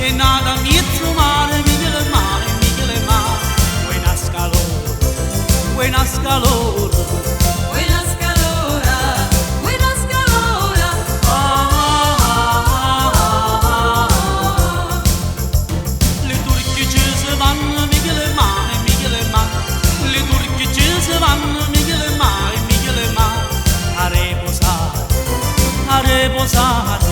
e nada mezzo mare, Miguel mare, Miguel mare. Buenas calor, buenas calor. Buenas calora, buenas calora. Le turchice se vanno, Miguel mare, Miguel mare. Le turchice se vanno, Miguel mare, Miguel mare. A reposare, a reposare.